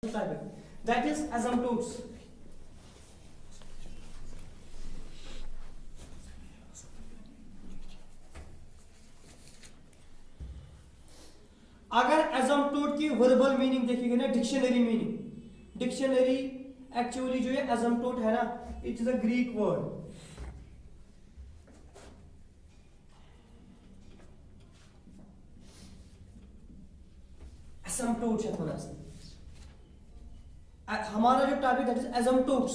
that is asymptotes. अगर एजम्पटोट की verbal meaning देखिएगा ना, डिक्शनरी मीनिंग, डिक्शनरी एक्चुअली जो है एजम्पटोट है ना, it is a Greek word. Asymptote है थोड़ा सा हमारा जो topic that is asymptotes.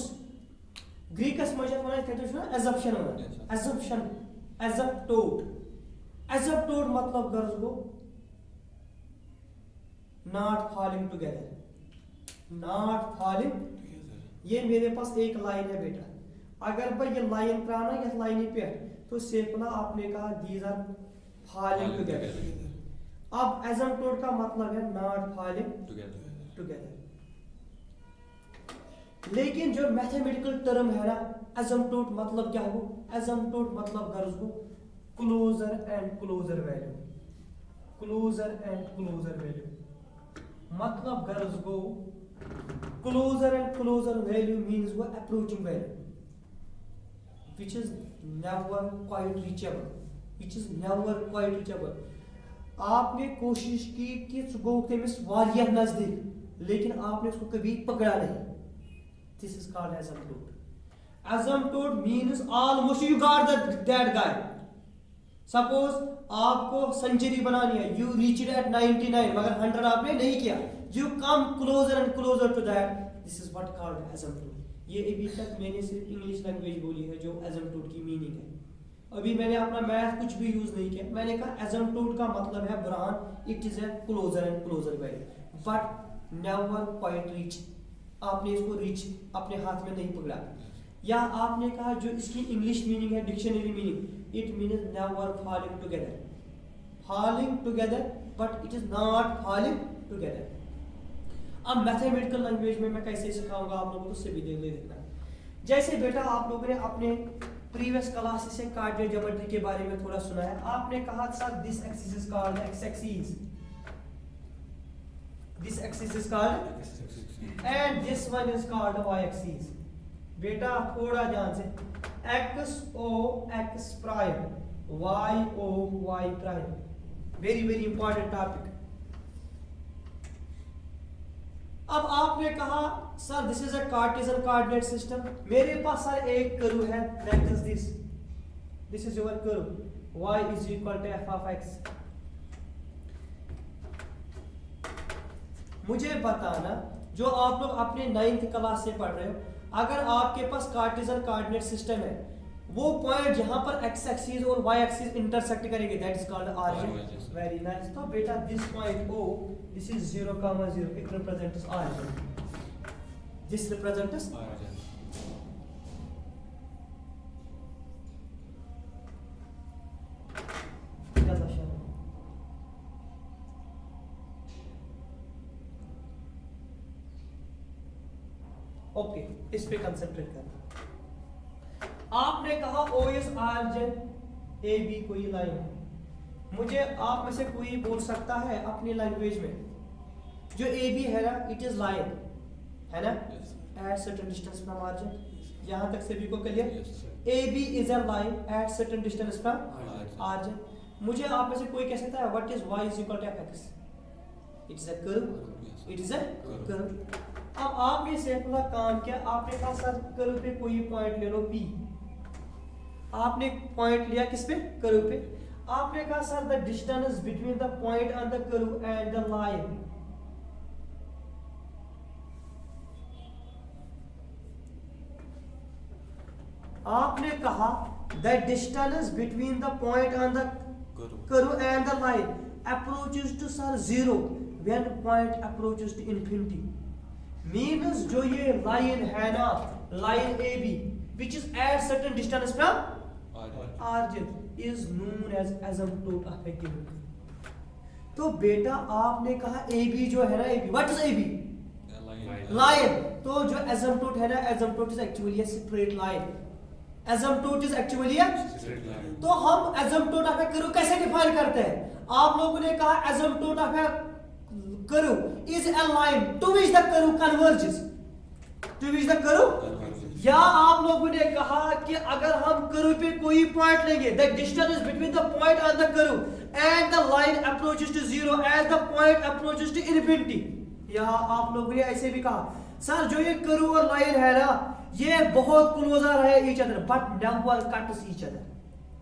Greeks में जो है कहते हैं एजम्पशन होना, एजम्पशन, एजम्पटोट. एजम्पटोट मतलब गर्ज go not falling together, not falling. ये मेरे पास एक लाइन है बेटा, अगर भाई ये लाइन त्राना ये लाइन पे तो सेपना आपने कहा दीज आर फॉलिंग टुगेदर. अब एजम्पटोट का मतलब है नॉट फॉलिंग टुगेदर. लेकिन जो मैथमेटिकल टर्म है ना एजम्पटोट मतलब क्या हो, एजम्पटोट मतलब गर्ज को closer and closer value, closer and closer value. मतलब गर्ज को closer and closer value means वो approaching value which is never quite reachable, which is never quite reachable. आपने कोशिश की कि गो तेमिस वारिया नजदीक लेकिन आपने उसको कभी पकड़ा नहीं. This is called asymptote. Asymptote means almost you got that guy. Suppose आपको सेंचुरी बनानी है, you reached at 99 मगर 100 आपने नहीं किया, you come closer and closer to that. This is what called asymptote. ये अभी तक मैंने सिर्फ इंग्लिश लैंग्वेज बोली है जो एजम्पटोट की मीनिंग है. अभी मैंने अपना मैथ कुछ भी यूज नहीं किया. मैंने कहा एजम्पटोट का मतलब है Burhan, it is a closer and closer value but never quite reach. आपने इसको रीच अपने हाथ में नहीं पकड़ा. या आपने कहा जो इसकी इंग्लिश मीनिंग है dictionary meaning, it means never falling together, falling together but it is not falling together. अब मैथमेटिकल लैंग्वेज में मैं कैसे सिखाऊंगा आप लोगों को, उससे भी देख देखना. जैसे बेटा आप लोगों ने अपने प्रीवियस क्लास से कार्डियल ज्योमेट्री के बारे में थोड़ा सुना है. आपने कहा sir this axis is called X axis, this axis is called and this one is called Y axis. बेटा थोड़ा ध्यान से, X O X prime, Y O Y prime, very very important topic. अब आपने कहा sir this is a Cartesian coordinate system. मेरे पास sir एक कर्व है, that is this is your curve, y is equal to f of x. मुझे बताना जो आप लोग अपने 9th क्लास से पढ़ रहे हो, अगर आपके पास कार्टेशियन कोऑर्डिनेट सिस्टम है, वो पॉइंट जहां पर x एक्सिस और y एक्सिस इंटरसेक्ट करेंगे that is called origin. Very nice. तो बेटा this point O, this is 0,0, it represents origin. This represents origin. Okay, इस पे कंसंट्रेट करना. आपने कहा O is origin, AB कोई लाइन है. मुझे आप में से कोई बोल सकता है अपनी लैंग्वेज में जो ए बी है ना, इट इज लाइन है ना, at certain distance from origin. यहां तक सभी को clear? A B is a line at certain distance from origin. मुझे आप में से कोई कह सकता है what is y is equal to f x? It is a curve, it is a curve. अब आपने सिंपल काम किया, आपने कहा सर कर्व पे कोई पॉइंट ले लो P. आपने पॉइंट लिया किस पे? कर्व पे. आपने कहा sir the distance between the point on the curve and the line. आपने कहा the distance between the point on the curve and the line approaches to sir 0 when point approaches to infinity. Means जो ये line है ना, line AB which is at certain distance from origin is known as asymptote of a given. तो बेटा आपने कहा AB जो है ना, AB what is AB? Line. तो जो asymptote है ना, asymptote is actually a straight line. Asymptote is actually a straight line. तो हम asymptote of a curve कैसे डिफाइन करते हैं? आप लोगों ने कहा asymptote of a curve is a line to which the curve converges. To which the curve, या आप लोगों ने कहा कि अगर हम कर्व पे कोई पॉइंट लेंगे, the distance between the point and the curve and the line approaches to zero as the point approaches to infinity. यहाँ आप लोगों ने ऐसे भी कहा सर जो ये कर्व और लाइन है ना ये बहुत क्लोजर है each other but never cuts each other.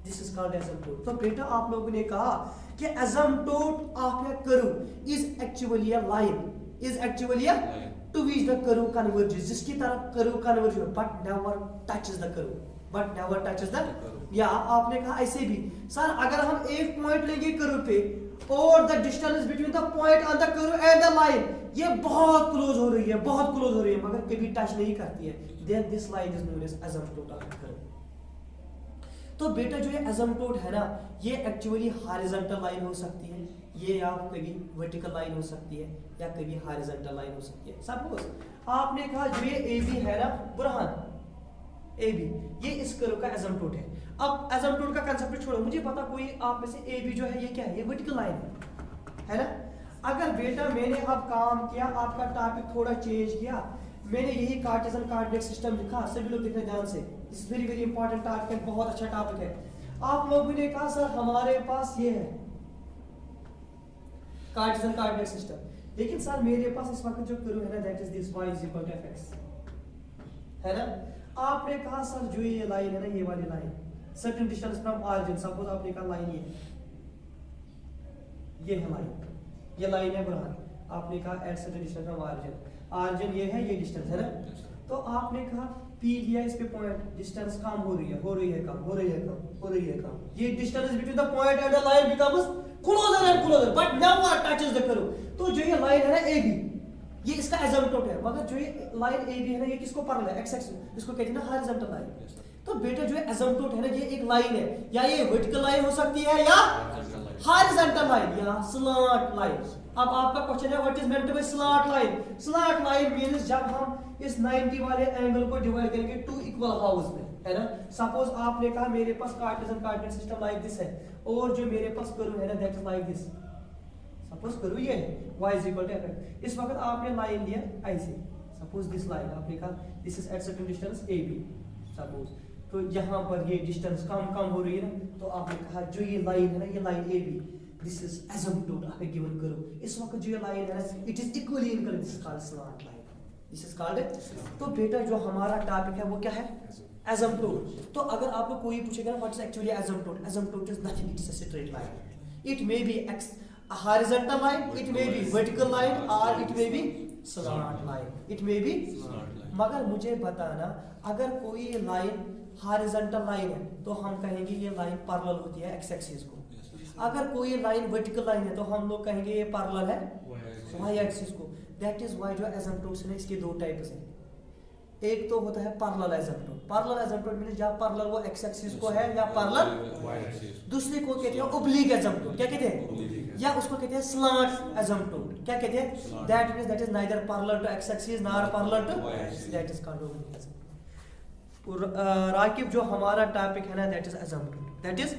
This is called asymptote. तो बेटा आप लोगों ने कहा कि asymptote of a curve is actually a line. Is actually a to which the curve converges. जिसकी तरफ curve converges but never touches the curve. But never touches the या आपने कहा ऐसे भी सर अगर हम एक पॉइंट लेंगे कर्व पे और the distance between the point on the curve and the line ये बहुत क्लोज हो रही है मगर कभी टच नहीं करती है then this line is known as asymptote of the curve. तो बेटा जो ये asymptote है ना ये एक्चुअली हॉरिजॉन्टल लाइन हो सकती है ये या कभी वर्टिकल लाइन हो सकती है या कभी हॉरिजॉन्टल लाइन हो सकती है. सपोज आपने कहा जो ये AB है ना बुरहान AB ये इस कर्व का asymptote है. अब asymptote का कांसेप्ट छोड़ो मुझे पता कोई आप में से AB जो है ये क्या है ये वर्टिकल लाइन है ना. अगर बेटा मैंने अब काम किया आपका टॉपिक थोड़ा चेंज किया मैंने यही कार्टेशियन कोऑर्डिनेट सिस्टम लिखा सभी लोग देखना ध्यान से this is very important topic है बहुत अच्छा टॉपिक है. आप लोगों ने कहा सर हमारे पास ये है कार्टेशियन कोऑर्डिनेट सिस्टम लेकिन सर मेरे पास इस वक्त जो कर्व है ना that is this y = fx है ना. आपने कहा सर जो ये लाइन है ना ये वाली line certain distance from origin suppose आपने कहा लाइन ये है लाइन ये लाइन है बुरहान आपने कहा eight certain distance from origin ये है ये डिस्टेंस है ना. तो आपने कहा P लिया इस पे पॉइंट डिस्टेंस कम हो रही है कम ये distance between the point and the line becomes closer and closer but never touches the curve. तो जो ये लाइन है ना AB ये इसका asymptote है मगर जो ये लाइन AB है ना ये किसको पैरेलल है x एक्सिस इसको कहते हैं ना हॉरिजॉन्टल लाइन. तो बेटा जो asymptote है ना ये एक लाइन है या ये वर्टिकल लाइन हो सकती है या हॉरिजॉन्टल लाइन या स्लैंट लाइन. अब आपका क्वेश्चन है what is meant bye slant line. Slant line means जब हम इस 90 वाले एंगल को डिवाइड करेंगे टू इक्वल हाउस में है ना. सपोज आपने कहा मेरे पास Cartesian coordinate system like this है और जो मेरे पास कर्व है ना that is like this suppose curve ये है y = fx. इस वक्त आपने लाइन लिया ऐसे सपोज दिस लाइन आपने कहा this is at certain distance AB suppose तो यहाँ पर ये डिस्टेंस कम हो रही है ना तो आपने कहा जो ये लाइन है ना ये line AB this is asymptote of a given curve. इस वक्त जो ये लाइन है ना it is equally inclining this is called slant line this is called. तो बेटा जो हमारा टॉपिक है वो क्या है asymptote. तो अगर आपको कोई पूछेगा ना what is actually asymptote is nothing it is a straight line. It may be a horizontal line it may be vertical line or it may be slant line मगर मुझे बताना अगर कोई लाइन हॉरिजॉन्टल लाइन है तो हम कहेंगे ये लाइन पैरेलल होती है x एक्सिस को. अगर कोई लाइन वर्टिकल लाइन है तो हम लोग कहेंगे ये पैरेलल है y एक्सिस को. दैट इज व्हाई जो asymptotes है इसके दो टाइप्स हैं. एक तो होता है पैरेलल asymptote मींस जहां पैरेलल वो x एक्सिस को है या पैरेलल y एक्सिस. दूसरे को कहते हैं oblique asymptote. क्या कहते हैं या उसको कहते हैं slant asymptote. क्या कहते हैं that means that is neither parallel to x axis nor parallel to y axis that is called oblique asymptote. Rakib जो हमारा टॉपिक है ना that is asymptote. That is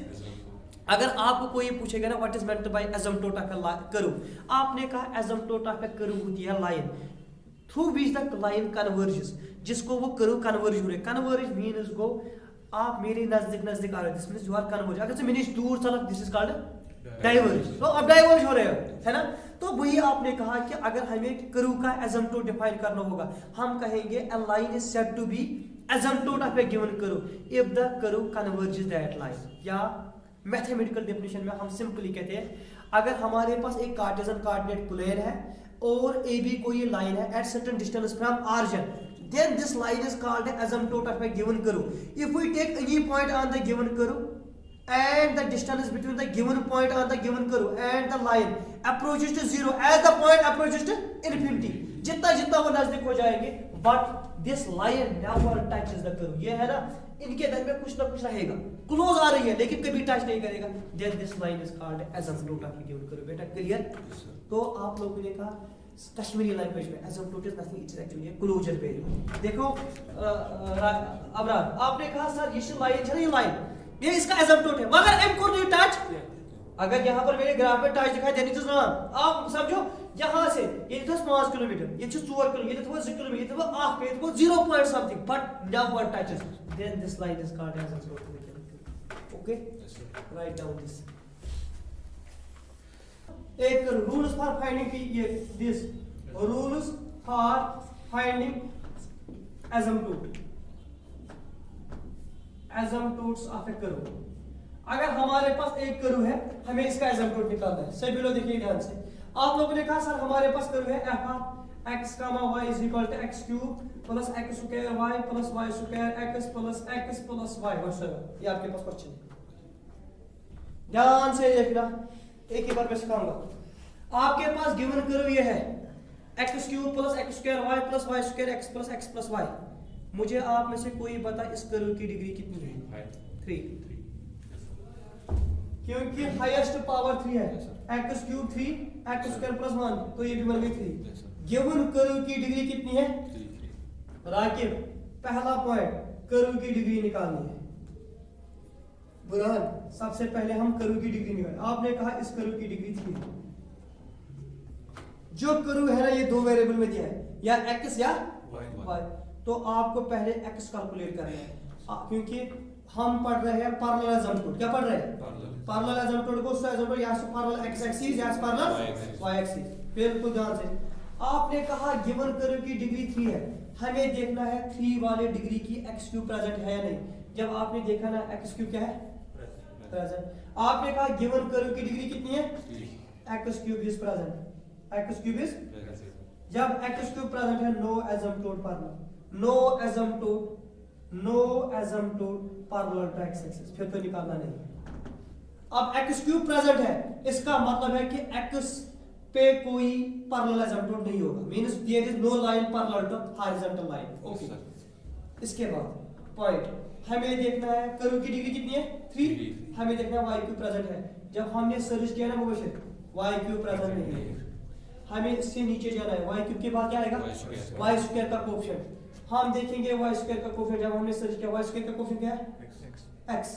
अगर आपको कोई पूछेगा ना what is meant by asymptote of a curve आपने कहा asymptote ऑफ अ कर्व होती है line through which the line converges जिसको वो कर्व कन्वर्ज हो रहे. कन्वर्ज मींस गो आप मेरे नजदीक आ रहे this means you are converge. अगर से मैंने दूर चला दिस इज कॉल्ड डाइवर्ज. तो अब डाइवर्ज हो रहे हो है ना. तो वही आपने कहा कि अगर हमें कर्व का asymptote डिफाइन करना होगा हम कहेंगे a line is said to be asymptote of a given curve if the curve converges that line. या मैथमेटिकल डेफिनेशन में हम सिंपली कहते हैं अगर हमारे पास एक कार्टेशियन कोऑर्डिनेट प्लेन है और AB कोई लाइन है at certain distance from origin then this line is called the asymptote of a given curve. If we take any point on the given curve and the distance between the given point on the given curve and the line approaches to zero as the point approaches to infinity जितना वो नजदीक हो जाएंगे but this line never touches the curve. ये है ना इनके दरमियान कुछ ना कुछ रहेगा क्लोज आ रही है लेकिन कभी टच नहीं करेगा then this line is called asymptote of a given curve. बेटा क्लियर. तो आप लोगों ने कहा कश्मीरी लैंग्वेज में asymptote is nothing it is actually a closure value. देखो अबरार आपने कहा सर ये लाइन है ये लाइन ये इसका asymptote है मगर m को नहीं टच अगर यहाँ पर मेरे ग्राफ में टच दिखाई देनी चाहिए आप समझो यहाँ से ये था 5 किलोमीटर ये 4 किलोमीटर ये था 2 किलोमीटर ये था 8 ये था 0 point something but never touches then this line is called as asymptotic okay write down this एक rules for finding ये this rules for finding asymptotes of a curve अगर हमारे पास एक कर्व है हमें इसका एसिम्प्टोट निकालना है सभी लोग देखिए ध्यान से आप लोगों ने कहा सर हमारे पास कर्व है f of x, y is equal to x cube plus x square y plus y square x plus y whatsoever ये आपके पास क्वेश्चन है ध्यान से देखना एक ही बार मैं सिखाऊंगा आपके पास गिवन कर्व ये है x cube plus x square y plus y square x plus y मुझे आप में से कोई बता इस कर्व की डिग्री कितनी है 3 क्योंकि हाईएस्ट पावर 3 है x cube 3 x square plus 1 तो ये भी बन गई 3 गिवन कर्व की डिग्री कितनी है राकिब पहला पॉइंट कर्व की डिग्री निकालनी है बुरहान सबसे पहले हम कर्व की डिग्री निकालें आपने कहा इस कर्व की डिग्री 3 जो कर्व है ना ये दो वेरिएबल में दिया है या x या y तो आपको पहले x कैलकुलेट करना है क्योंकि हम पढ़ रहे हैं पैरेलल एसिम्प्टोट क्या पढ़ रहे हैं पैरेलल एसिम्प्टोट को उसका एसिम्प्टोट यहां से पैरेलल x एक्सिस यहां से पैरेलल y एक्सिस बिल्कुल ध्यान से आपने कहा गिवन कर्व की डिग्री 3 है हमें देखना है 3 वाले डिग्री की x क्यूब प्रेजेंट है या नहीं जब आपने देखा ना x क्यूब क्या है प्रेजेंट आपने कहा गिवन कर्व की डिग्री कितनी है x cube is present x cube is जब x क्यूब प्रेजेंट है no asymptote parallel no asymptote parallel to x axis फिर तो निकालना नहीं अब x क्यूब प्रेजेंट है इसका मतलब है कि x पे कोई पैरेलल एसिम्प्टोट नहीं होगा means there is no line parallel to horizontal line okay इसके बाद पॉइंट हमें देखना है कर्व की डिग्री कितनी है 3 हमें देखना है y क्यूब प्रेजेंट है जब हमने सर्च किया ना मुबशिर y क्यूब प्रेजेंट नहीं है हमें इससे नीचे जाना है y क्यूब के बाद क्या आएगा y स्क्वायर का कोएफिशिएंट हम देखेंगे y स्क्वायर का कोएफिशिएंट जब हमने सर्च किया y स्क्वायर का कोएफिशिएंट क्या है x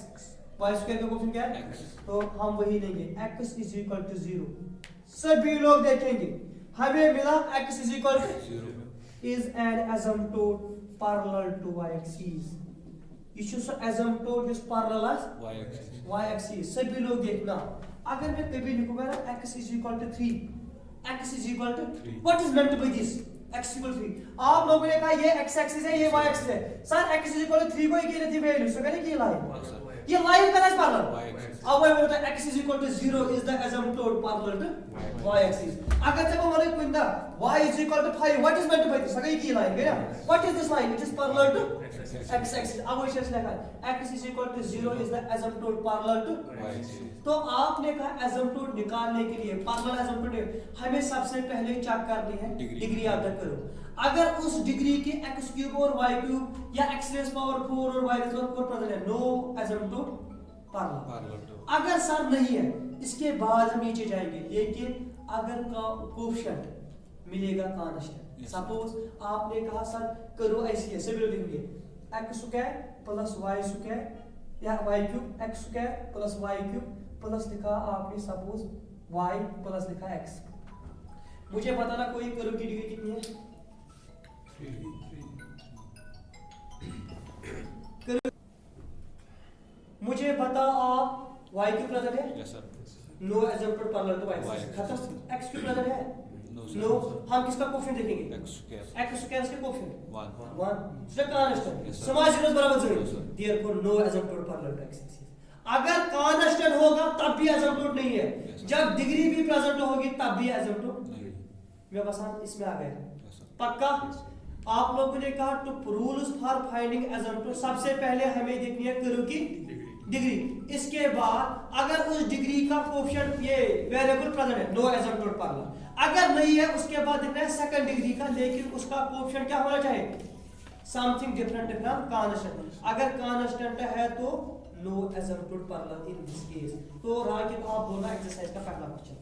y स्क्वायर का कोएफिशिएंट क्या है तो हम वही लेंगे x इज इक्वल टू 0 सभी लोग देखेंगे हमें मिला x is equal to 0 is an asymptote parallel to y axis ये so asymptote is parallel y axis सभी लोग देखना अगर मैं कभी लिखूंगा ना x is equal to 3 x is equal to what is meant by this x equal 3 आप लोगों ने कहा ये x एक्सिस है ये y एक्सिस है sir x is equal to 3 को एक ही वैल्यू सो कहने की लाइन ये लाइन का पैरेलल अब मैं बोलता x is equal to 0 is the asymptote parallel to y axis अगर जब हमारे कोई y is equal to 5 what is meant by this सही की लाइन है ना what is this line it is parallel to x axis अब वो शेष लिखा x is equal to 0 is the asymptote parallel to y axis तो आपने कहा एसिम्प्टोट निकालने के लिए पैरेलल एसिम्प्टोट हमें सबसे पहले चेक करनी है डिग्री याद करो अगर उस डिग्री के x क्यूब और y क्यूब या x रेज़ पावर 4 और y रेज़ पावर 4 प्रेजेंट है नो एसिम्प्टोट पैरेलल अगर सर नहीं है इसके बाद हम नीचे जाएंगे लेकिन अगर का कोएफिशिएंट मिलेगा कांस्टेंट सपोज आपने कहा सर करो ऐसे ऐसे भी लिखेंगे x square plus y square या y cube x square plus y cube plus लिखा आपने सपोज y प्लस लिखा x मुझे बताना कोई कर्व की डिग्री कितनी है मुझे बता आप y क्यूब प्रेजेंट है yes sir no asymptote parallel to y खत्म x क्यूब प्रेजेंट है नो हम किसका कोएफिशिएंट देखेंगे x स्क्वायर के कोएफिशिएंट 1 इसका कांस्टेंट समाज यूनिट बराबर 0 therefore no asymptote parallel to x axis अगर कांस्टेंट होगा तब भी एसिम्प्टोट नहीं है जब डिग्री भी प्रेजेंट होगी तब भी एसिम्प्टोट नहीं मैं बस इसमें आ गया पक्का आप लोगों ने कहा two rules for finding asymptote सबसे पहले हमें देखनी है कर्व की डिग्री इसके बाद अगर उस डिग्री का कोएफिशिएंट ये वेरिएबल प्रेजेंट है नो एसिम्प्टोट पैरेलल अगर नहीं है उसके बाद देखना है सेकंड डिग्री का लेकिन उसका कोएफिशिएंट क्या होना चाहिए समथिंग डिफरेंट फ्रॉम कांस्टेंट अगर कांस्टेंट है तो no asymptote parallel in this case तो राकिब आप बोलना एक्सरसाइज का पहला क्वेश्चन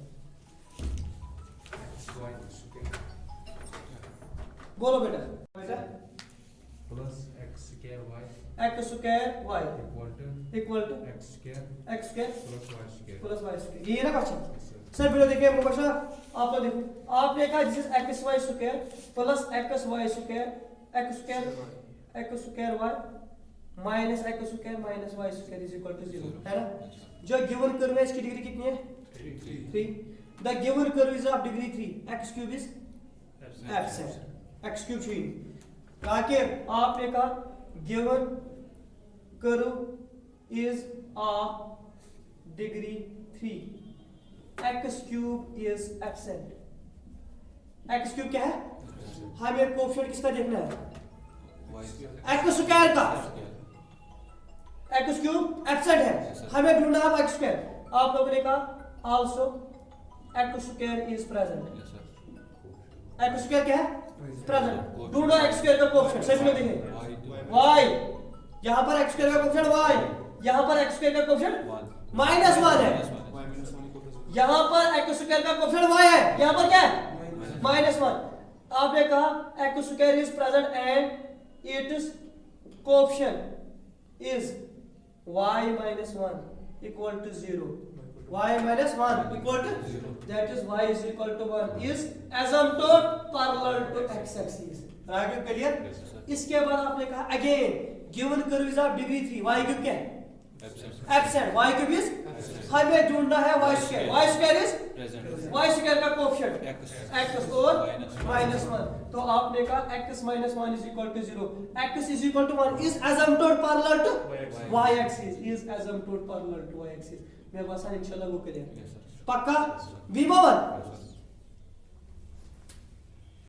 बोलो बेटा plus x square y x square y equal to x square x square plus y square. ये ना question Yes, sir. Sir video देखिए मुबशर आप लोग देखो आपने कहा this is x y square plus x y square x square y minus x square minus y square is equal to 0 है ना। जो गिवन कर्व है इसकी डिग्री कितनी है 3 the given curve is of degree 3 x cube is absent x cube चाहिए ताकि आपने कहा given curve is of degree 3 x cube is absent x cube क्या है हमें कोएफिशिएंट किसका देखना है x स्क्वायर का x क्यूब एब्सेंट है हमें ढूंढना है x स्क्वायर आप लोगों ने कहा also x square is present x square क्या है प्रेजेंट ढूंढो x स्क्वायर का कोएफिशिएंट सही में देखें y यहां पर x स्क्वायर का कोएफिशिएंट y यहां पर x स्क्वायर का कोएफिशिएंट -1 है यहां पर x स्क्वायर का कोएफिशिएंट y है यहां पर क्या है -1 आपने कहा x square is present and it's coefficient is y -1 equal to 0 y -1 equal to 0 that is y is equal to 1 is asymptote parallel to x axis आगे क्लियर इसके बाद आपने कहा again given curve is of degree 3 y cube क्या है absent y cube is हमें ढूंढना है y square is y square का कोएफिशिएंट x और -1 तो आपने कहा x -1 is equal to 0 x is equal to 1 is asymptote parallel to y axis is asymptote parallel to y axis मेरे पास इंशाल्लाह वो क्लियर पक्का v1